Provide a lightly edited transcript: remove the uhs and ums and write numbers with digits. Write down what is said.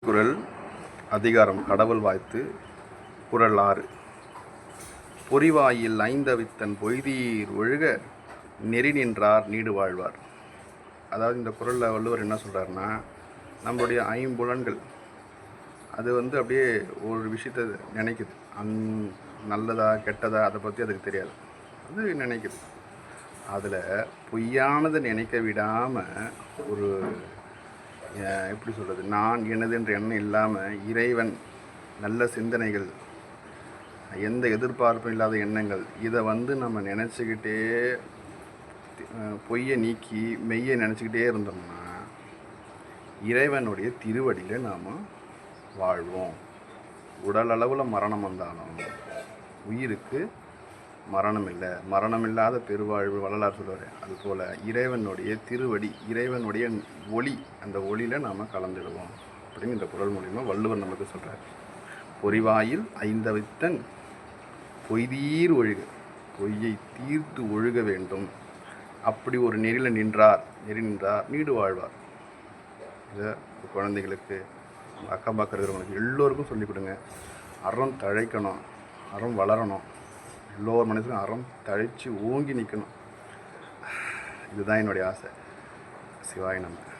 குறள் அதிகாரம் கடவுள் வாழ்த்து. குறள் 6. பொறிவாயில் ஐந்தவித்தன் பொய்தீர் ஒழுக நெறி நின்றார் நீடு வாழ்வார். அதாவது இந்த குறளில் வள்ளுவர் என்ன சொல்கிறாருன்னா, நம்மளுடைய ஐம்புலன்கள் அது அப்படியே ஒரு விஷயத்தை நினைக்குது. நல்லதா கெட்டதா அதை பற்றி அதுக்கு தெரியாது, அது நினைக்குது. அதில் பொய்யானதை நினைக்க விடாமல் ஒரு எப்படி சொல்கிறது, நான் எனதுன்ற எண்ணம் இல்லாமல் இறைவன், நல்ல சிந்தனைகள், எந்த எதிர்பார்ப்பும் இல்லாத எண்ணங்கள், இதை நம்ம நினச்சிக்கிட்டே பொய்யை நீக்கி மெய்யை நினச்சிக்கிட்டே இருந்தோம்னா இறைவனுடைய திருவடியில் நாம் வாழ்வோம். உடல் அளவில் மரணம் வந்தாலும் உயிருக்கு மரணம் இல்லை, மரணம் இல்லாத பெருவாழ்வு வள்ளலார் சொல்லுவார். அதுபோல் இறைவனுடைய திருவடி, இறைவனுடைய ஒளி, அந்த ஒளியில் நாம் கலந்துடுவோம் அப்படின்னு இந்த குறள் மூலிமா வள்ளுவர் நமக்கு சொல்கிறார். பொறிவாயில் ஐந்தவித்தன் பொய்தீர் ஒழுக, பொய்யை தீர்த்து ஒழுக வேண்டும். அப்படி ஒரு நெறி நின்றார் நீடு வாழ்வார். இதை குழந்தைகளுக்கு, அக்கம் பக்கம் இருக்கிறவங்களுக்கு எல்லோருக்கும் சொல்லிக் கொடுங்க. அறம் தழைக்கணும், அறம் வளரணும், எல்லோரு மனசுக்கும் அறம் தழைச்சி ஓங்கி நிற்கணும். இதுதான் என்னுடைய ஆசை. சிவாய நம.